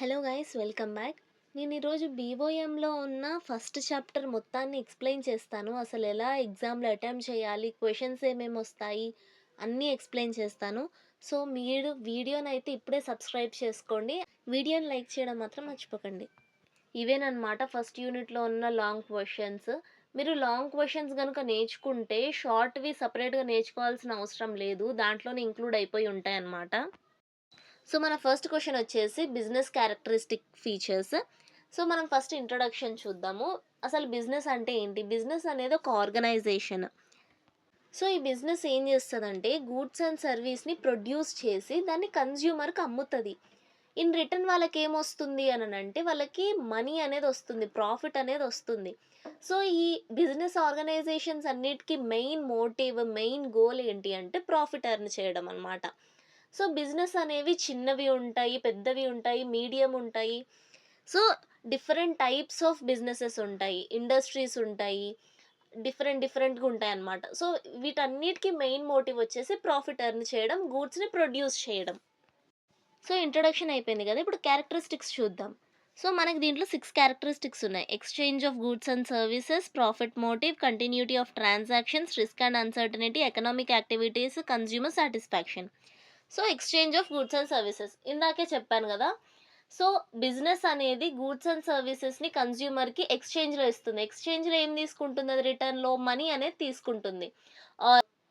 Hello guys, welcome back. నేను ఈరోజు బీఓఎంలో ఉన్న ఫస్ట్ చాప్టర్ మొత్తాన్ని ఎక్స్ప్లెయిన్ చేస్తాను. అసలు ఎలా ఎగ్జామ్లో అటెంప్ట్ చేయాలి, క్వశ్చన్స్ ఏమేమి వస్తాయి అన్నీ ఎక్స్ప్లెయిన్ చేస్తాను. సో మీరు వీడియోని అయితే ఇప్పుడే సబ్స్క్రైబ్ చేసుకోండి. వీడియోని లైక్ చేయడం మాత్రం మర్చిపోకండి. ఇవేనమాట ఫస్ట్ యూనిట్లో ఉన్న లాంగ్ క్వశ్చన్స్. మీరు లాంగ్ క్వశ్చన్స్ కనుక నేర్చుకుంటే షార్ట్వి సపరేట్గా నేర్చుకోవాల్సిన అవసరం లేదు, దాంట్లోనే ఇంక్లూడ్ అయిపోయి ఉంటాయి అన్నమాట. సో మన ఫస్ట్ క్వశ్చన్ వచ్చేసి బిజినెస్ క్యారెక్టరిస్టిక్ ఫీచర్స్. సో మనం ఫస్ట్ ఇంట్రొడక్షన్ చూద్దాము. అసలు బిజినెస్ అంటే ఏంటి? బిజినెస్ అనేది ఒక ఆర్గనైజేషన్. సో ఈ బిజినెస్ ఏం చేస్తుందంటే గూడ్స్ అండ్ సర్వీస్ని ప్రొడ్యూస్ చేసి దాన్ని కన్జ్యూమర్కి అమ్ముతుంది. ఇన్ రిటర్న్ వాళ్ళకి ఏమొస్తుంది అని అంటే వాళ్ళకి మనీ అనేది వస్తుంది, ప్రాఫిట్ అనేది వస్తుంది. సో ఈ బిజినెస్ ఆర్గనైజేషన్స్ అన్నిటికీ మెయిన్ మోటివ్, మెయిన్ గోల్ ఏంటి అంటే ప్రాఫిట్ ఎర్న్ చేయడం అనమాట. సో బిజినెస్ అనేవి చిన్నవి ఉంటాయి, పెద్దవి ఉంటాయి, మీడియం ఉంటాయి. So different types of businesses ఉంటాయి, ఇండస్ట్రీస్ ఉంటాయి, డిఫరెంట్గా ఉంటాయి అన్నమాట. సో వీటన్నిటికీ మెయిన్ మోటివ్ వచ్చేసి ప్రాఫిట్ ఎర్న్ చేయడం, గూడ్స్ని ప్రొడ్యూస్ చేయడం. సో ఇంట్రొడక్షన్ అయిపోయింది కదా, ఇప్పుడు క్యారెక్టరిస్టిక్స్ చూద్దాం. సో మనకి దీంట్లో 6 క్యారెక్టరిస్టిక్స్ ఉన్నాయి. Exchange of goods and services, profit motive, continuity of transactions, risk and uncertainty, economic activities, consumer satisfaction. So exchange of goods and services ఇందాకే చెప్పాను కదా. సో బిజినెస్ అనేది గూడ్స్ అండ్ సర్వీసెస్ని కన్జ్యూమర్కి ఎక్స్చేంజ్లో ఇస్తుంది. ఎక్స్చేంజ్లో ఏం తీసుకుంటుంది? అది రిటర్న్లో మనీ అనేది తీసుకుంటుంది.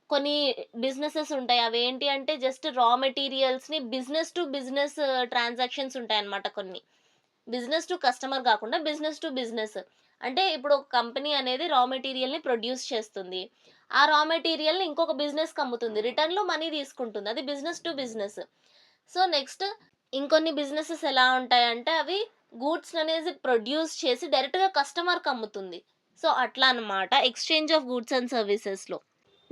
కొన్ని బిజినెసెస్ ఉంటాయి, అవి ఏంటి అంటే జస్ట్ రా మెటీరియల్స్ని బిజినెస్ టు బిజినెస్ ట్రాన్సాక్షన్స్ ఉంటాయి అన్నమాట. కొన్ని బిజినెస్ టు కస్టమర్ కాకుండా బిజినెస్ టు బిజినెస్ అంటే ఇప్పుడు ఒక కంపెనీ అనేది రా మెటీరియల్ని ప్రొడ్యూస్ చేస్తుంది, ఆ రా మెటీరియల్ని ఇంకొక బిజినెస్కి అమ్ముతుంది, రిటర్న్లో మనీ తీసుకుంటుంది. అది business to business. So next ఇంకొన్ని బిజినెసెస్ ఎలా ఉంటాయంటే అవి గూడ్స్ అనేది ప్రొడ్యూస్ చేసి డైరెక్ట్గా కస్టమర్కి అమ్ముతుంది. సో అట్లా అనమాట ఎక్స్చేంజ్ ఆఫ్ గూడ్స్ అండ్ సర్వీసెస్లో.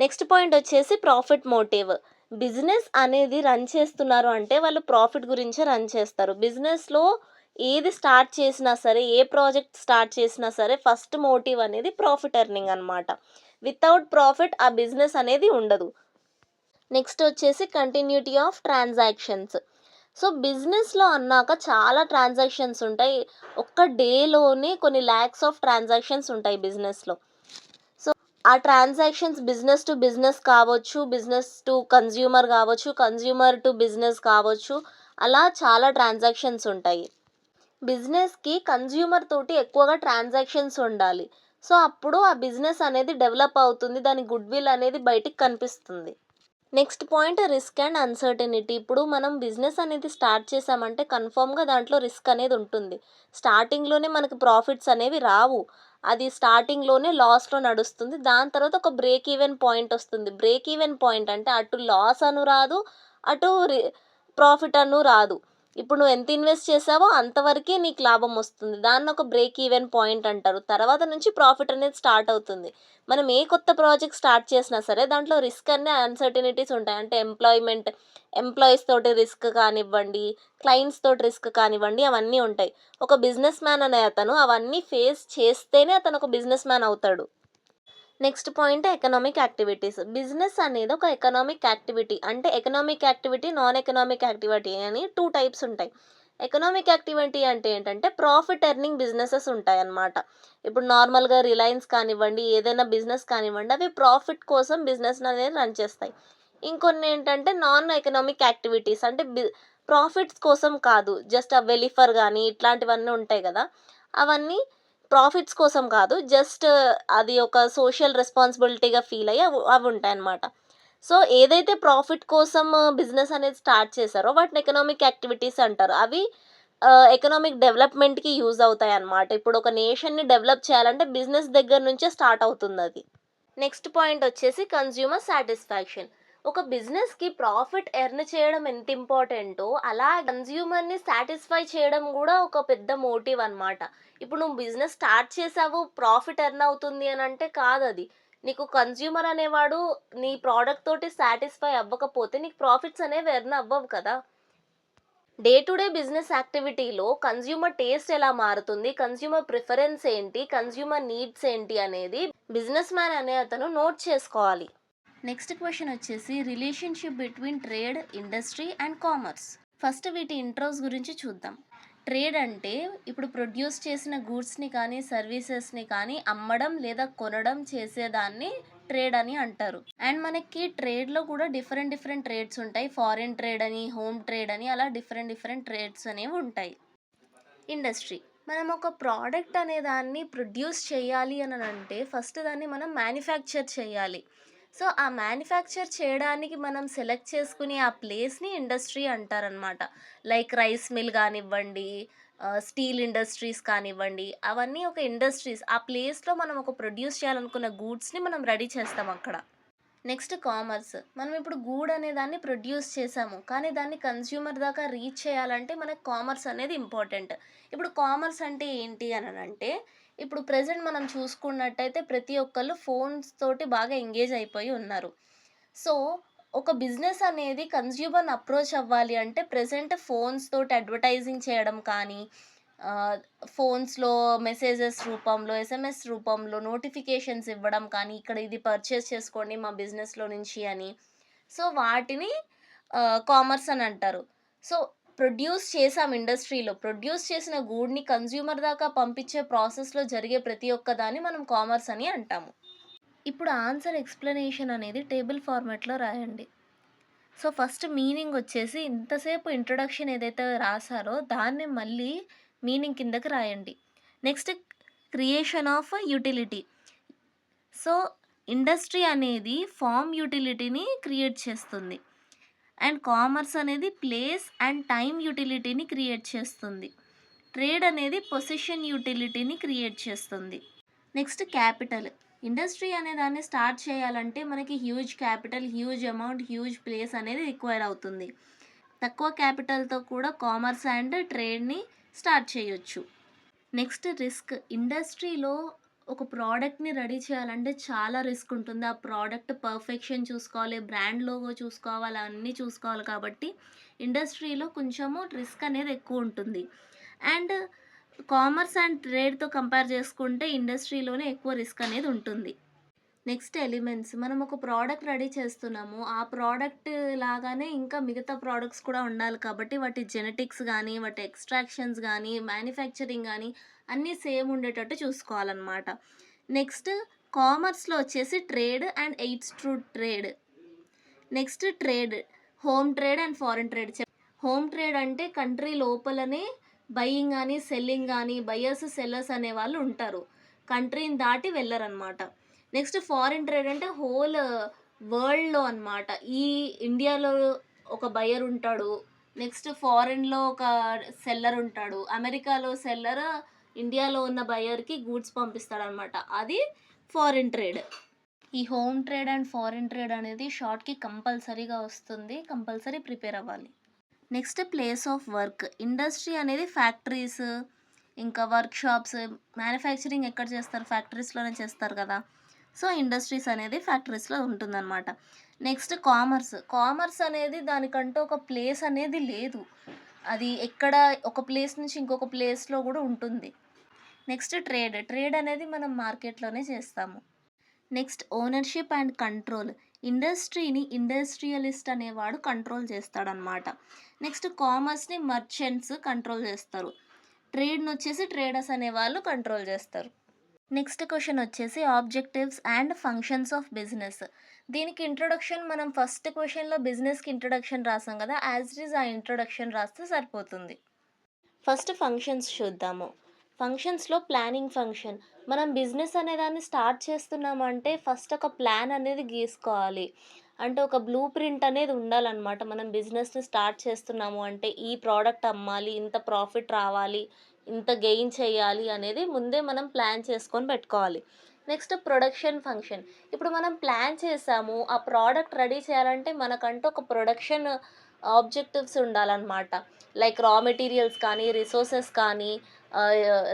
నెక్స్ట్ పాయింట్ వచ్చేసి ప్రాఫిట్ మోటివ్. బిజినెస్ అనేది రన్ చేస్తున్నారు అంటే వాళ్ళు ప్రాఫిట్ గురించే రన్ చేస్తారు. బిజినెస్లో ఏది స్టార్ట్ చేసినా సరే, ఏ ప్రాజెక్ట్ స్టార్ట్ చేసినా సరే ఫస్ట్ మోటివ్ అనేది ప్రాఫిట్ ఎర్నింగ్ అనమాట. వితౌట్ ప్రాఫిట్ ఆ బిజినెస్ అనేది ఉండదు. నెక్స్ట్ వచ్చేసి కంటిన్యూటీ ఆఫ్ ట్రాన్సాక్షన్స్. సో బిజినెస్లో అన్నాక చాలా ట్రాన్సాక్షన్స్ ఉంటాయి. ఒక్క డేలోనే కొన్ని ల్యాక్స్ ఆఫ్ ట్రాన్సాక్షన్స్ ఉంటాయి బిజినెస్లో. సో ఆ ట్రాన్సాక్షన్స్ బిజినెస్ టు బిజినెస్ కావచ్చు, బిజినెస్ టు కన్జ్యూమర్ కావచ్చు, కన్జ్యూమర్ టు బిజినెస్ కావచ్చు, అలా చాలా ట్రాన్సాక్షన్స్ ఉంటాయి. బిజినెస్కి కన్జ్యూమర్ తోటి ఎక్కువగా ట్రాన్సాక్షన్స్ ఉండాలి. సో అప్పుడు ఆ బిజినెస్ అనేది డెవలప్ అవుతుంది, దాని గుడ్ విల్ అనేది బయటికి కనిపిస్తుంది. Next point risk and uncertainty. ఇప్పుడు మనం బిజినెస్ అనేది స్టార్ట్ చేసామంటే కన్ఫామ్గా దాంట్లో రిస్క్ అనేది ఉంటుంది. స్టార్టింగ్లోనే మనకి ప్రాఫిట్స్ అనేవి రావు, అది స్టార్టింగ్లోనే లాస్లో నడుస్తుంది. దాని తర్వాత ఒక బ్రేక్ ఈవెన్ పాయింట్ వస్తుంది. బ్రేక్ ఈవెన్ పాయింట్ అంటే అటు లాస్ అను రాదు, అటు ప్రాఫిట్ అను రాదు. ఇప్పుడు నువ్వు ఎంత ఇన్వెస్ట్ చేసావో అంతవరకే నీకు లాభం వస్తుంది, దాన్ని ఒక బ్రేక్ ఈవెన్ పాయింట్ అంటారు. తర్వాత నుంచి ప్రాఫిట్ అనేది స్టార్ట్ అవుతుంది. మనం ఏ కొత్త ప్రాజెక్ట్ స్టార్ట్ చేసినా సరే దాంట్లో రిస్క్ అనే అన్సర్టనిటీస్ ఉంటాయి. అంటే ఎంప్లాయీస్ తోటి రిస్క్ కానివ్వండి, క్లయింట్స్ తోటి రిస్క్ కానివ్వండి, అవన్నీ ఉంటాయి. ఒక బిజినెస్ మ్యాన్ అనే అతను అవన్నీ ఫేస్ చేస్తేనే అతను ఒక బిజినెస్ మ్యాన్ అవుతాడు. Next point economic activities. Business అనేది ఒక ఎకనామిక్ యాక్టివిటీ. అంటే economic activity, non economic activity అని 2 టైప్స్ ఉంటాయి. ఎకనామిక్ యాక్టివిటీ అంటే ఏంటంటే ప్రాఫిట్ ఎర్నింగ్ బిజినెసెస్ ఉంటాయి అన్నమాట. ఇప్పుడు నార్మల్గా రిలయన్స్ కానివ్వండి, ఏదైనా బిజినెస్ కానివ్వండి, అవి ప్రాఫిట్ కోసం బిజినెస్ అనేది రన్ చేస్తాయి. ఇంకొన్ని ఏంటంటే నాన్ ఎకనామిక్ యాక్టివిటీస్, అంటే ప్రాఫిట్స్ కోసం కాదు, జస్ట్ ఆ వెలిఫర్ కానీ ఇట్లాంటివన్నీ ఉంటాయి కదా, అవన్నీ ప్రాఫిట్స్ కోసం కాదు, జస్ట్ అది ఒక సోషల్ రెస్పాన్సిబిలిటీగా ఫీల్ అయ్యి అవి ఉంటాయన్నమాట. సో ఏదైతే ప్రాఫిట్ కోసం బిజినెస్ అనేది స్టార్ట్ చేశారో వాటిని ఎకనామిక్ యాక్టివిటీస్ అంటారు. అవి ఎకనామిక్ డెవలప్మెంట్కి యూజ్ అవుతాయి అన్నమాట. ఇప్పుడు ఒక నేషన్ని డెవలప్ చేయాలంటే బిజినెస్ దగ్గర నుంచే స్టార్ట్ అవుతుంది అది. నెక్స్ట్ పాయింట్ వచ్చేసి కన్జ్యూమర్ సాటిస్ఫాక్షన్. ఒక బిజినెస్కి ప్రాఫిట్ ఎర్న్ చేయడం ఎంత ఇంపార్టెంటో అలా కన్జ్యూమర్ని సాటిస్ఫై చేయడం కూడా ఒక పెద్ద మోటివ్ అన్నమాట. ఇప్పుడు నువ్వు బిజినెస్ స్టార్ట్ చేసావు, ప్రాఫిట్ ఎర్న్ అవుతుంది అని అంటే కాదు అది. నీకు కన్జ్యూమర్ అనేవాడు నీ ప్రోడక్ట్ తోటి సాటిస్ఫై అవ్వకపోతే నీకు ప్రాఫిట్స్ అనేవి ఎర్న్ అవ్వవు కదా. డే టు డే బిజినెస్ యాక్టివిటీలో కన్జ్యూమర్ టేస్ట్ ఎలా మారుతుంది, కన్జ్యూమర్ ప్రిఫరెన్స్ ఏంటి, కన్జ్యూమర్ నీడ్స్ ఏంటి అనేది బిజినెస్ మ్యాన్ అనే అతను నోట్ చేసుకోవాలి. నెక్స్ట్ క్వశ్చన్ వచ్చేసి relationship between trade, industry and commerce. First వీటి ఇంట్రోస్ గురించి చూద్దాం. ట్రేడ్ అంటే ఇప్పుడు ప్రొడ్యూస్ చేసిన గూడ్స్‌ని కానీ, సర్వీసెస్‌ని కానీ అమ్మడం లేదా కొనడం చేసేదాన్ని ట్రేడ్ అని అంటారు. అండ్ మనకి ట్రేడ్‌లో కూడా డిఫరెంట్ డిఫరెంట్ ట్రేడ్స్ ఉంటాయి. ఫారెన్ ట్రేడ్ అని, హోమ్ ట్రేడ్ అని అలా డిఫరెంట్ డిఫరెంట్ ట్రేడ్స్ అనేవి ఉంటాయి. ఇండస్ట్రీ. మనం ఒక ప్రోడక్ట్ అనే దాన్ని ప్రొడ్యూస్ చేయాలి అనంటే ఫస్ట్ దాన్ని మనం మ్యానుఫ్యాక్చర్ చేయాలి. సో, ఆ మ్యానుఫ్యాక్చర్ చేయడానికి మనం సెలెక్ట్ చేసుకునే ఆ ప్లేస్‌ని ఇండస్ట్రీ అంటారనమాట. లైక్ రైస్ మిల్ గానివ్వండి, స్టీల్ ఇండస్ట్రీస్ కానివ్వండి, అవన్నీ ఒక ఇండస్ట్రీస్. ఆ ప్లేస్‌లో మనం ఒక ప్రొడ్యూస్ చేయాలనుకున్న గూడ్స్‌ని మనం రెడీ చేస్తాం అక్కడ. Next commerce. మనం ఇప్పుడు గూడ్ అనే దాన్ని ప్రొడ్యూస్ చేసాము. కానీ దాన్ని కన్స్యూమర్ దాకా రీచ్ చేయాలంటే మనకు కామర్స్ అనేది ఇంపార్టెంట్. ఇప్పుడు కామర్స్ అంటే ఏంటి అననంటే, ఇప్పుడు ప్రెజెంట్ మనం చూసుకున్నట్టయితే ప్రతి ఒక్కళ్ళు ఫోన్స్ తోటి బాగా ఎంగేజ్ అయిపోయి ఉన్నారు. సో, ఒక బిజినెస్ అనేది కన్స్యూమర్‌ని అప్రోచ్ అవ్వాలి అంటే ప్రెజెంట్ ఫోన్స్ తోటి అడ్వర్టైజింగ్ చేయడం కానీ, ఆహ్, ఫోన్స్‌లో మెసేజెస్ రూపంలో, ఎస్ఎంఎస్ రూపంలో నోటిఫికేషన్స్ ఇవ్వడం కానీ, ఇక్కడ ఇది పర్చేస్ చేసుకోండి మా బిజినెస్‌లో నుంచి అని. సో, వాటిని కామర్స్ అని అంటారు. సో, ప్రొడ్యూస్ చేసాం ఇండస్ట్రీలో. ప్రొడ్యూస్ చేసిన గూడ్‌ని కన్స్యూమర్ దాకా పంపించే ప్రాసెస్‌లో జరిగే ప్రతి ఒక్క దాన్ని మనం కామర్స్ అని అంటాము. ఇప్పుడు ఆన్సర్ ఎక్స్‌ప్లనేషన్ అనేది టేబుల్ ఫార్మాట్‌లో రాయండి. సో, ఫస్ట్ మీనింగొచ్చేసి ఇంతసేపు ఇంట్రొడక్షన్ ఏదైతే రాసారో దాన్ని మళ్ళీ మీనింగ్ కిందకి రాయండి. Next creation of utility. So, industry అనేది ఫార్మ్ యుటిలిటీని క్రియేట్ చేస్తుంది. అండ్ కామర్స్ అనేది ప్లేస్ అండ్ టైమ్ యుటిలిటీని క్రియేట్ చేస్తుంది. ట్రేడ్ అనేది పొజిషన్ యుటిలిటీని క్రియేట్ చేస్తుంది. Next capital. ఇండస్ట్రీ అనే దాన్ని స్టార్ట్ చేయాలంటే మనకి huge capital, huge amount, huge place అనేది రిక్వైర్ అవుతుంది. తక్కువ క్యాపిటల్‌తో కూడా కామర్స్ అండ్ ట్రేడ్‌ని స్టార్ట్ చేయొచ్చు. Next risk. ఇండస్ట్రీలో ఒక ప్రోడక్ట్‌ని రెడీ చేయాలంటే చాలా రిస్క్ ఉంటుంది. ఆ ప్రోడక్ట్ పర్ఫెక్షన్ చూసుకోవాలి, బ్రాండ్ లోగో చూసుకోవాలి, అన్నీ చూసుకోవాలి కాబట్టి ఇండస్ట్రీలో కొంచెము రిస్క్ అనేది ఎక్కువుంటుంది. అండ్ కామర్స్ అండ్ ట్రేడ్‌తో కంపేర్ చేసుకుంటే ఇండస్ట్రీలోనే ఎక్కువ రిస్క్ అనేది ఉంటుంది. Next elements. మనం ఒక ప్రోడక్ట్ రెడీ చేస్తున్నాము. ఆ ప్రోడక్ట్ లాగానే ఇంకా మిగతా ప్రొడక్ట్స్ కూడా ఉండాలి కాబట్టి వాటి జెనెటిక్స్ గానీ, వాటి ఎక్స్‌ట్రాక్షన్స్ గానీ, మ్యానుఫ్యాక్చరింగ్ గానీ అన్నీ సేమ్ ఉండేటట్టు చూసుకోవాలనమాట. నెక్స్ట్ కామర్స్‌లో వచ్చేసి trade and AIDS to trade. Next trade. Home trade and foreign trade. Home trade అంటే కంట్రీ లోపలనే బయింగ్ గానీ, సెల్లింగ్ గానీ, బయర్స్, సెల్లర్స్ అనేవాళ్ళు ఉంటారు. కంట్రీని దాటి వెళ్లరనమాట. నెక్స్ట్ ఫారెన్ ట్రేడ్ అంటే హోల్ వరల్డ్‌లో అనమాట. ఈ ఇండియాలో ఒక బయర్ ఉంటాడు. నెక్స్ట్ ఫారెన్‌లో ఒక సెల్లర్ ఉంటాడు. అమెరికాలో సెల్లర్ ఇండియాలో ఉన్న బయర్‌కి గూడ్స్ పంపిస్తాడనమాట. అది ఫారెన్ ట్రేడ్. ఈ home trade and foreign trade అనేది షార్ట్‌కి కంపల్సరీగా వస్తుంది. కంపల్సరీ ప్రిపేర్ అవ్వాలి. Next place of work. Industry అనేది ఫ్యాక్టరీస్, ఇంకా వర్క్‌షాప్స్, మ్యానుఫ్యాక్చరింగ్ ఎక్కడ చేస్తారు? ఫ్యాక్టరీస్‌లోనే చేస్తారు కదా! సో, ఇండస్ట్రీస్ అనేది ఫ్యాక్టరీస్‌లో ఉంటుందనమాట. Next commerce. కామర్స్ అనేది దానికంటూ ఒక ప్లేస్ అనేది లేదు. అది ఎక్కడ ఒక ప్లేస్ నుంచి ఇంకొక ప్లేస్‌లో గూడా ఉంటుంది. Next trade. ట్రేడ్ అనేది మనం మార్కెట్‌లోనే చేస్తాము. Next ownership and control. ఇండస్ట్రీని ఇండస్ట్రియలిస్ట్ అనేవాడు కంట్రోల్ చేస్తాడనమాట. నెక్స్ట్ కామర్స్‌ని మర్చెంట్స్ కంట్రోల్ చేస్తారు. ట్రేడ్‌నొచ్చేసి ట్రేడర్స్ అనేవాళ్ళు కంట్రోల్ చేస్తారు. నెక్స్ట్ క్వెషన్ వచ్చేసి objectives and functions of business. దీనికి ఇంట్రొడక్షన్ మనం ఫస్ట్ క్వెషన్‌లో బిజినెస్‌కి ఇంట్రొడక్షన్ రాసాం కదా! యాజ్ ఇట్ ఈజ్ ఆ ఇంట్రొడక్షన్ రాస్తే సరిపోతుంది. ఫస్ట్ ఫంక్షన్స్ చూద్దాము. ఫంక్షన్స్‌లో ప్లానింగ్ ఫంక్షన్. మనం బిజినెస్ అనేదాన్ని స్టార్ట్ చేస్తున్నామంటే ఫస్ట్ ఒక ప్లాన్ అనేది గీసుకోవాలి. అంటే ఒక బ్లూ ప్రింట్ అనేది ఉండాలనమాట. మనం బిజినెస్‌ని స్టార్ట్ చేస్తున్నాము అంటే ఈ ప్రోడక్ట్ అమ్మాలి, ఇంత ప్రాఫిట్ రావాలి, ఇంత గెయిన్ చేయాలి అనేది ముందే మనం ప్లాన్ చేసుకొని పెట్టుకోవాలి. Next production function. ఇప్పుడు మనం ప్లాన్ చేసాము. ఆ ప్రోడక్ట్ రెడీ చేయాలంటే మనకంటూ ఒక ప్రొడక్షన్ ఆబ్జెక్టివ్స్ ఉండాలనమాట. లైక్ రా మెటీరియల్స్ కానీ, రిసోర్సెస్ కానీ,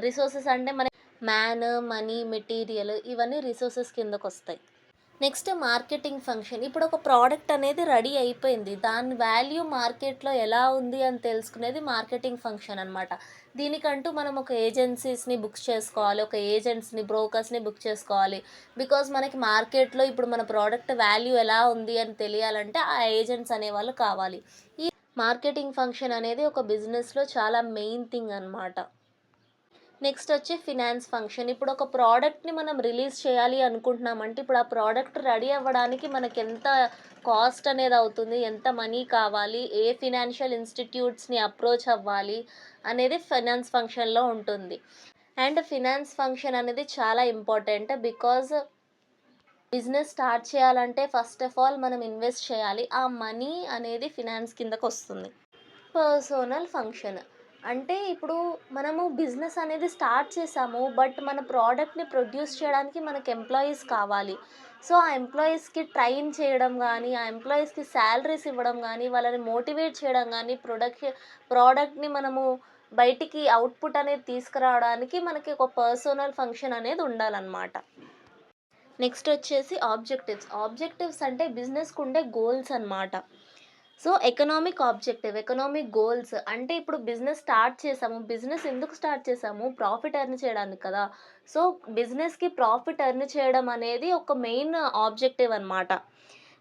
రిసోర్సెస్ అంటే మన మ్యాన్, మనీ, మెటీరియల్ ఇవన్నీ రిసోర్సెస్ కిందకొస్తాయి. Next marketing function. ఇప్పుడు ఒక ప్రోడక్ట్ అనేది రెడీ అయిపోయింది. దాని వాల్యూ మార్కెట్‌లో ఎలా ఉంది అని తెలుసుకునేది మార్కెటింగ్ ఫంక్షన్ అనమాట. దీనికంటూ మనం ఒక ఏజెన్సీస్‌ని బుక్ చేసుకోవాలి. ఒక ఏజెంట్స్‌ని, బ్రోకర్స్‌ని బుక్ చేసుకోవాలి. బికాజ్ మనకి మార్కెట్‌లో ఇప్పుడు మన ప్రోడక్ట్ వాల్యూ ఎలా ఉంది అని తెలియాలంటే ఆ ఏజెంట్స్ అనేవాళ్ళు కావాలి. ఈ మార్కెటింగ్ ఫంక్షన్ అనేది ఒక బిజినెస్‌లో చాలా మెయిన్ థింగ్ అనమాట. నెక్స్ట్ వచ్చి ఫినాన్స్ ఫంక్షన్. ఇప్పుడు ఒక ప్రోడక్ట్‌ని మనం రిలీజ్ చేయాలి అనుకుంటున్నామంటే, ఇప్పుడు ఆ ప్రోడక్ట్ రెడీ అవ్వడానికి మనకెంత కాస్ట్ అనేది అవుతుంది, ఎంత మనీ కావాలి, ఏ ఫినాన్షియల్ ఇన్‌స్టిట్యూట్స్‌ని అప్రోచ్ అవ్వాలి అనేది ఫినాన్స్ ఫంక్షన్‌లో ఉంటుంది. అండ్ ఫినాన్స్ ఫంక్షన్ అనేది చాలా ఇంపార్టెంట్. బికాజ్ బిజినెస్ స్టార్ట్ చేయాలంటే ఫస్ట్ ఆఫ్ ఆల్ మనం ఇన్వెస్ట్ చేయాలి. ఆ మనీ అనేది ఫినాన్స్ కిందకొస్తుంది. Personal function. అంటే ఇప్పుడు మనము బిజినెస్ అనేది స్టార్ట్ చేసాము. బట్ మన ప్రోడక్ట్‌ని ప్రొడ్యూస్ చేయడానికి మనకు ఎంప్లాయీస్ కావాలి. సో, ఆ ఎంప్లాయీస్‌కి ట్రైన్ చేయడం గానీ, ఆ ఎంప్లాయీస్‌కి సాలరీస్ ఇవ్వడం గానీ, వాళ్ళని మోటివేట్ చేయడం గానీ, ప్రోడక్ట్‌ని మనము బయటికి అవుట్‌పుట్ అనేది తీసుకురావడానికి మనకి ఒక పర్సనల్ ఫంక్షన్ అనేది ఉండాలనమాట. నెక్స్ట్ వచ్చేసి ఆబ్జెక్టివ్స్. ఆబ్జెక్టివ్స్ అంటే బిజినెస్‌కుండే గోల్స్ అనమాట. సో, ఎకనామిక్ గోల్స్ అంటే ఇప్పుడు బిజినెస్ స్టార్ట్ చేసాము. బిజినెస్ ఎందుకు స్టార్ట్ చేసాము? ప్రాఫిట్ ఎర్న్ చేయడానికి కదా! సో, బిజినెస్‌కి ప్రాఫిట్ ఎర్న్ చేయడం అనేది ఒక మెయిన్ ఆబ్జెక్టివ్ అనమాట.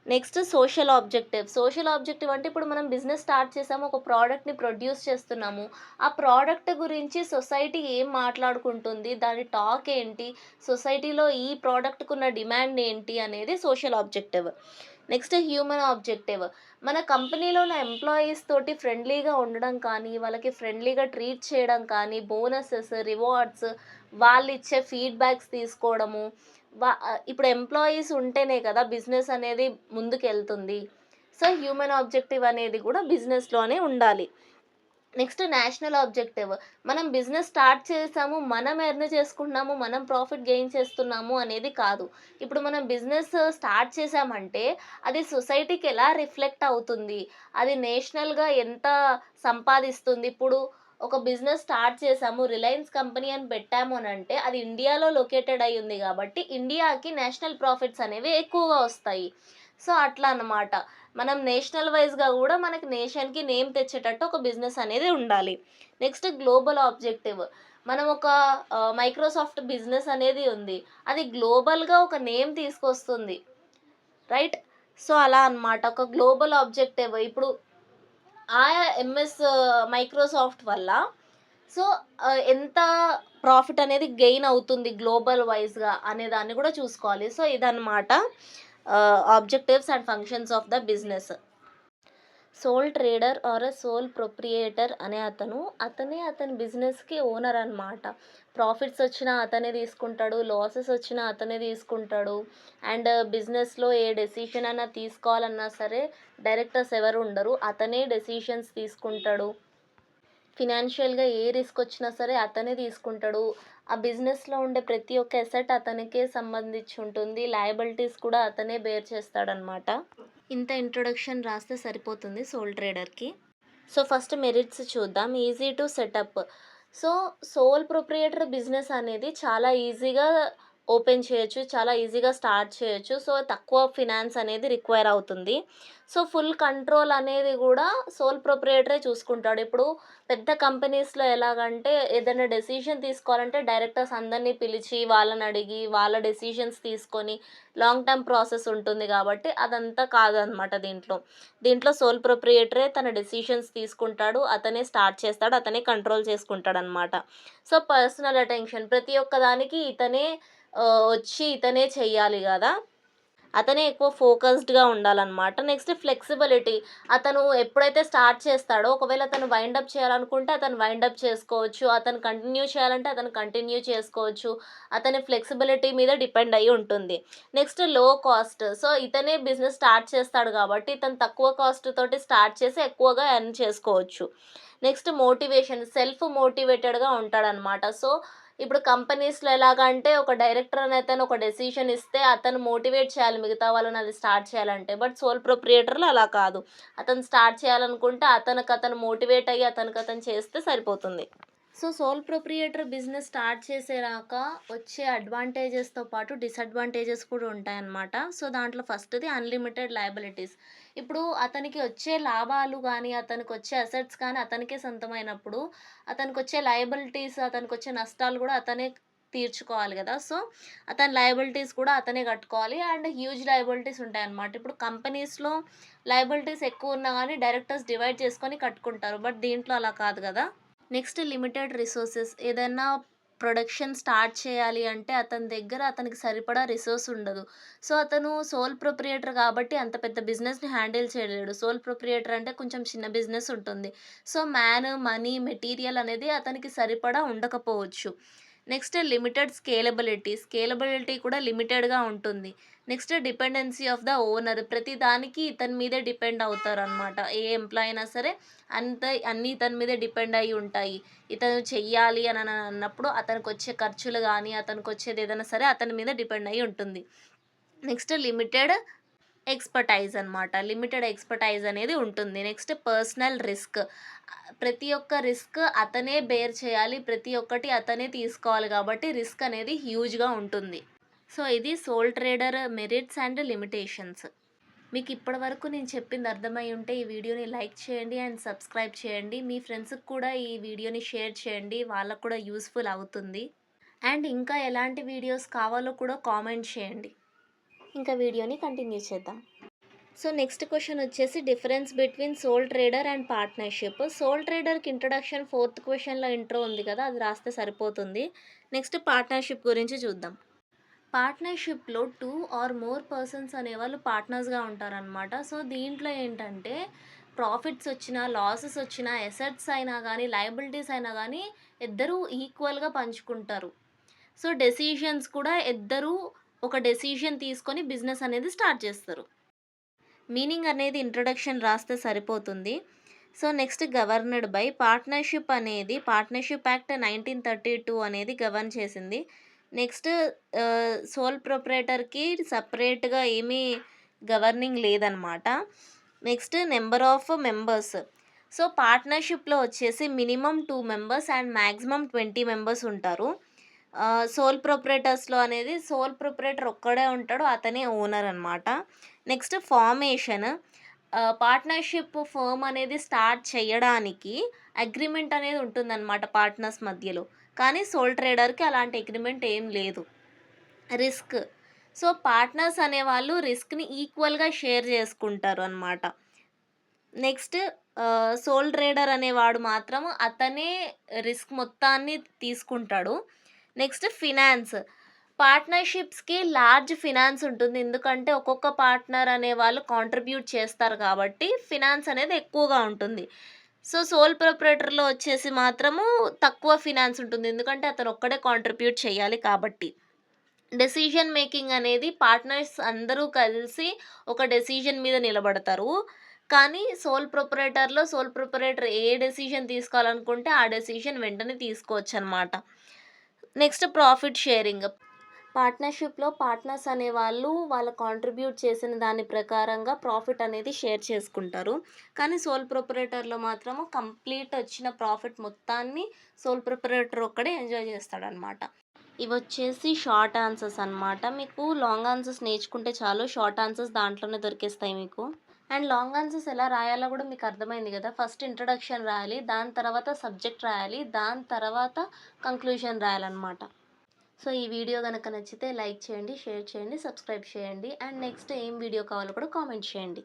నెక్స్ట్ సోషల్ ఆబ్జెక్టివ్ అంటే ఇప్పుడు మనం బిజినెస్ స్టార్ట్ చేసాము. ఒక ప్రోడక్ట్‌ని ప్రొడ్యూస్ చేస్తున్నాము. ఆ ప్రోడక్ట్ గురించి సొసైటీ ఏం మాట్లాడుకుంటుంది? దాని టాక్ ఏంటి? సొసైటీలో ఈ ప్రోడక్ట్‌కున్న డిమాండ్ ఏంటి? అనేది social objective. Next human objective. మన కంపెనీలో ఉన్న ఎంప్లాయీస్ తోటి ఫ్రెండ్లీగా ఉండడం కానీ, వాళ్ళకి ఫ్రెండ్లీగా ట్రీట్ చేయడం కానీ, బోనసెస్, రివార్డ్స్, వాళ్ళిచ్చే ఫీడ్‌బ్యాక్స్ తీసుకోవడము. ఇప్పుడు ఎంప్లాయీస్ ఉంటేనే కదా బిజినెస్ అనేది ముందుకెళ్తుంది. సో, హ్యూమన్ ఆబ్జెక్టివ్ అనేది కూడా బిజినెస్‌లోనే ఉండాలి. Next national objective. మనం బిజినెస్ స్టార్ట్ చేసాము. మనం ఎర్న్ చేసుకుంటున్నాము. మనం ప్రాఫిట్ గెయిన్ చేస్తున్నాము అనేది కాదు. ఇప్పుడు మనం బిజినెస్ స్టార్ట్ చేసామంటే అది సొసైటీకి ఎలా రిఫ్లెక్ట్ అవుతుంది? అది నేషనల్‌గా ఎంత సంపాదిస్తుంది? ఇప్పుడు ఒక బిజినెస్ స్టార్ట్ చేసాము. రిలయన్స్ కంపెనీ అని పెట్టాము అనంటే అది ఇండియాలో లొకేటెడ్ అయ్యి ఉంది కాబట్టి ఇండియాకి నేషనల్ ప్రాఫిట్స్ అనేవి ఎక్కువగా వస్తాయి. సో, అట్లా అన్నమాట. మనం నేషనల్ వైస్‌గా గూడా మనకి నేషన్‌కి నేమ్ తెచ్చేటట్టు ఒక బిజినెస్ అనేది ఉండాలి. Next global objective. మనం ఒక మైక్రోసాఫ్ట్ బిజినెస్ అనేది ఉంది. అది గ్లోబల్‌గా ఒక నేమ్ తీసుకొస్తుంది. రైట్? సో, అలా అన్నమాట. ఒక గ్లోబల్ ఆబ్జెక్టివ్. ఇప్పుడు ఎంఎస్ మైక్రోసాఫ్ట్ వల్ల సో, ఎంత ప్రాఫిట్ అనేది గెయిన్ అవుతుంది గ్లోబల్ వైస్‌గా అనే దాన్ని గూడా చూసుకోవాలి. సో, ఇదన్నమాట objectives and functions of the business. Sole trader or sole proprietor అనే అతనే అతని బిజినెస్‌కి ఓనర్ అనమాట. ప్రాఫిట్స్ వచ్చినా అతనే తీసుకుంటాడు. లాసెస్ వచ్చినా అతనే తీసుకుంటాడు. అండ్ బిజినెస్‌లో ఏ డెసిషన్ అన్నా తీసుకోవాలన్నా సరే డైరెక్టర్స్ ఎవరు ఉండరు. అతనే డెసిషన్స్ తీసుకుంటాడు. ఫినాన్షియల్‌గా ఏ రిస్క్ వచ్చినా సరే అతనే తీసుకుంటాడు. ఆ బిజినెస్‌లో ఉండే ప్రతి ఒక్క అసెట్ అతనికే సంబంధించి ఉంటుంది. లయబిలిటీస్ కూడా అతనే బేర్ చేస్తాడనమాట. ఇంత ఇంట్రొడక్షన్ రాస్తే సరిపోతుంది సోల్ ట్రేడర్‌కి. సో, ఫస్ట్ మెరిట్స్ చూద్దాం. Easy to set up. So, sole proprietor business అనేది చాలా ఈజీగా ఓపెన్ చేయొచ్చు. చాలా ఈజీగా స్టార్ట్ చేయొచ్చు. సో, తక్కువ ఫినాన్స్ అనేది రిక్వైర్ అవుతుంది. సో, ఫుల్ కంట్రోల్ అనేది గూడా సోల్ ప్రొప్రైటరే చూసుకుంటాడు. ఇప్పుడు పెద్ద కంపెనీస్‌లో ఎలాగంటే ఏదైనా డెసిషన్ తీసుకోవాలంటే డైరెక్టర్స్ అందరిని పిలిచి, వాళ్ళని అడిగి, వాళ్ళ డెసిషన్స్ తీసుకొని లాంగ్ టర్మ్ ప్రాసెస్ ఉంటుంది గాబట్టి అదంతా కాదనమాట దీంట్లో. దీంట్లో సోల్ ప్రొప్రైటరే తన డెసిషన్స్ తీసుకుంటాడు. అతనే స్టార్ట్ చేస్తాడు. అతనే కంట్రోల్ చేసుకుంటాడనమాట. సో, పర్సనల్ అటెన్షన్ ప్రతి ఒక్క దానికి ఇతనే వచ్చి ఇతనే చెయ్యాలి గదా! అతనే ఎక్కువ ఫోకస్డ్‌గా ఉండాలనమాట. Next flexibility. అతను ఎప్పుడైతే స్టార్ట్ చేస్తాడో ఒకవేళ అతను వైండ్ అప్ చేయాలనుకుంటే అతను వైండ్ అప్ చేసుకోవచ్చు. అతను కంటిన్యూ చేయాలంటే అతను కంటిన్యూ చేసుకోవచ్చు. అతని ఫ్లెక్సిబిలిటీ మీద డిపెండ్ అయ్యి ఉంటుంది. నెక్స్ట్ లో కాస్ట్. సో, ఇతనే బిజినెస్ స్టార్ట్ చేస్తాడు కాబట్టి ఇతను తక్కువ కాస్ట్ తోటి స్టార్ట్ చేసి ఎక్కువగా ఎర్న్ చేసుకోవచ్చు. Next motivation. సెల్ఫ్ మోటివేటెడ్‌గా ఉంటాడనమాట. సో, ఇప్పుడు కంపెనీస్‌లో ఎలాగంటే ఒక డైరెక్టర్ అనేతను ఒక డెసిషన్ ఇస్తే అతను మోటివేట్ చేయాలి మిగతా వాళ్ళని అది స్టార్ట్ చేయాలంటే. బట్ సోల్ ప్రొప్రైటర్‌లో అలా కాదు. అతను స్టార్ట్ చేయాలనుకుంటే అతను మోటివేట్ అయ్యి అతను చేస్తే సరిపోతుంది. So, sole proprietor business start చేసేరాక వచ్చే అడ్వాంటేజెస్‌తో పాటు డిసడ్వాంటేజెస్ కూడా ఉంటాయన్నమాట. సో, దాంట్లో ఫస్ట్‌ది అన్‌లిమిటెడ్ లయబిలిటీస్. ఇప్పుడు అతనికి వచ్చే లాభాలు గానీ, అతనికొచ్చే అసెట్స్ కానీ అతనికే సొంతమైనప్పుడు, అతనికొచ్చే లయబిలిటీస్, అతనికొచ్చే నష్టాలు గూడా అతనే తీర్చుకోవాలి గదా! సో, అతని లయబిలిటీస్ కూడా అతనే కట్టుకోవాలి. అండ్ హ్యూజ్ లయబిలిటీస్ ఉంటాయన్నమాట. ఇప్పుడు కంపెనీస్‌లో లయబిలిటీస్ ఎక్కువున్నా గానీ డైరెక్టర్స్ డివైడ్ చేసుకొని కట్టుకుంటారు. బట్ దీంట్లో అలా కాదు గదా! Next limited resources. ఏదన్నా ప్రొడక్షన్ స్టార్ట్ చేయాలి అంటే అతని దగ్గర అతనికి సరిపడా రిసోర్స్ ఉండదు. సో, అతను సోల్ ప్రొప్రైటర్ కాబట్టి అంత పెద్ద బిజినెస్‌ని హ్యాండిల్ చేయలేడు. సోల్ ప్రొప్రైటర్ అంటే కొంచెం చిన్న బిజినెస్ ఉంటుంది. సో, మనీ, మెటీరియల్ అనేది అతనికి సరిపడా ఉండకపోవచ్చు. Next limited scalability. స్కేలబిలిటీ కూడా లిమిటెడ్‌గా ఉంటుంది. Next dependency of the owner. ప్రతి దానికి ఇతని మీదే డిపెండ్ అవుతారనమాట. ఏ ఎంప్లాయీ అయినా సరే అన్నీ ఇతని మీదే డిపెండ్ అయ్యి ఉంటాయి. ఇతను చెయ్యాలి అని అన్నప్పుడు అతనికొచ్చే ఖర్చులు గానీ, అతనికొచ్చేది ఏదైనా సరే అతని మీద డిపెండ్ అయ్యి ఉంటుంది. నెక్స్ట్ లిమిటెడ్ ఎక్స్‌పర్టైజ్ అనమాట. లిమిటెడ్ ఎక్స్‌పర్టైజ్ అనేది ఉంటుంది. Next personal risk. ప్రతి ఒక్క రిస్క్ అతనే బేర్ చేయాలి. ప్రతి ఒక్కటి అతనే తీసుకోవాలి కాబట్టి రిస్క్ అనేది హ్యూజ్‌గా ఉంటుంది. సో, ఇది sole trader merits and limitations. మీకు ఇప్పటివరకు నేను చెప్పింది అర్థమై ఉంటే ఈ వీడియోని లైక్ చేయండి అండ్ సబ్స్క్రైబ్ చేయండి. మీ ఫ్రెండ్స్‌కి కూడా ఈ వీడియోని షేర్ చేయండి. వాళ్ళకి కూడా యూజ్‌ఫుల్ అవుతుంది. అండ్ ఇంకా ఎలాంటి వీడియోస్ కావాలో కూడా కామెంట్ చేయండి. ఇంకా వీడియోని కంటిన్యూ చేద్దాం. సో, నెక్స్ట్ క్వెషన్ వచ్చేసి difference between sole trader and partnership. Sole ట్రేడర్‌కి ఇంట్రొడక్షన్ ఫోర్త్ క్వెషన్‌లో ఇంట్రో ఉంది కదా! అది రాస్తే సరిపోతుంది. నెక్స్ట్ పార్ట్నర్‌షిప్ గురించి చూద్దాం. పార్ట్నర్‌షిప్‌లో 2 ఆర్ మోర్ పర్సన్స్ అనేవాళ్ళు పార్ట్నర్స్‌గా ఉంటారనమాట. సో, దీంట్లో ఏంటంటే ప్రాఫిట్స్ వచ్చినా, లాసెస్ వచ్చినా, అసెట్స్ అయినా గానీ, లయబిలిటీస్ అయినా గానీ ఇద్దరూ ఈక్వల్‌గా పంచుకుంటారు. సో, డెసిషన్స్ కూడా ఇద్దరూ ఒక డెసిషన్ తీసుకొని బిజినెస్ అనేది స్టార్ట్ చేస్తారు. మీనింగ్ అనేది ఇంట్రొడక్షన్ రాస్తే సరిపోతుంది. So, next governed by. Partnership act 1932 అనేది గవర్న్ చేసింది. నెక్స్ట్ సోల్ ప్రొప్రైటర్‌కి సెపరేట్‌గా ఏమీ గవర్నింగ్ లేదనమాట. Next number of members. So, పార్ట్నర్‌షిప్‌లో వచ్చేసి minimum 2 members and maximum 20 members ఉంటారు. సోల్ ప్రొప్రైటర్స్‌లో అనేది సోల్ ప్రొప్రైటర్ ఒక్కడే ఉంటాడు. అతనే ఓనర్ అనమాట. Next formation. పార్ట్నర్‌షిప్ ఫర్మ్ అనేది స్టార్ట్ చేయడానికి అగ్రీమెంట్ అనేది ఉంటుందన్నమాట పార్ట్నర్స్ మధ్యలో. కానీ సోల్ ట్రేడర్‌కి అలాంటి అగ్రీమెంట్ ఏం లేదు. రిస్క్. సో, పార్ట్నర్స్ అనేవాళ్ళు రిస్క్‌ని ఈక్వల్‌గా షేర్ చేసుకుంటారు అనమాట. నెక్స్ట్ సోల్ ట్రేడర్ అనేవాడు మాత్రం అతనే రిస్క్ మొత్తాన్ని తీసుకుంటాడు. Next finance. పార్ట్నర్‌షిప్స్‌కి లార్జ్ ఫినాన్స్ ఉంటుంది. ఎందుకంటే ఒక్కొక్క పార్ట్నర్ అనేవాళ్ళు కాంట్రిబ్యూట్ చేస్తారు కాబట్టి ఫినాన్స్ అనేది ఎక్కువగా ఉంటుంది. సో, సోల్ ప్రొప్రైటర్‌లో వచ్చేసి మాత్రము తక్కువ ఫినాన్స్ ఉంటుంది. ఎందుకంటే అతను ఒక్కడే కాంట్రిబ్యూట్ చేయాలి కాబట్టి. డెసిషన్ మేకింగ్ అనేది పార్ట్నర్స్ అందరూ కలిసి ఒక డెసిషన్ మీద నిలబడతారు. కానీ సోల్ ప్రొప్రైటర్ ఏ డెసిషన్ తీసుకోవాలనుకుంటే ఆ డెసిషన్ వెంటనే తీసుకోవచ్చనమాట. Next profit sharing. పార్ట్నర్‌షిప్‌లో పార్ట్నర్స్ అనేవాళ్ళు వాళ్ళ కాంట్రిబ్యూట్ చేసిన దాని ప్రకారంగా ప్రాఫిట్ అనేది షేర్ చేసుకుంటారు. కానీ సోల్ ప్రొప్రైటర్‌లో మాత్రము కంప్లీట్ వచ్చిన ప్రాఫిట్ మొత్తాన్ని సోల్ ప్రొప్రైటర్ ఒక్కడే ఎంజాయ్ చేస్తాడనమాట. ఇవొచ్చేసి షార్ట్ ఆన్సర్స్ అనమాట. మీకు లాంగ్ ఆన్సర్స్ నేర్చుకుంటే చాలు. షార్ట్ ఆన్సర్స్ దాంట్లోనే దొరికేస్తాయి మీకు. అండ్ లాంగ్ ఆన్సర్స్ ఎలా రాయాలో కూడా మీకు అర్థమైంది కదా! ఫస్ట్ ఇంట్రొడక్షన్ రాయాలి. దాని తర్వాత సబ్జెక్ట్ రాయాలి. దాని తర్వాత కంక్లూజన్ రాయాలనమాట. సో, ఈ వీడియో గనక నచ్చితే లైక్ చేయండి, షేర్ చేయండి, సబ్స్క్రైబ్ చేయండి. అండ్ నెక్స్ట్ ఏం వీడియో కావాలో కూడా కామెంట్ చేయండి.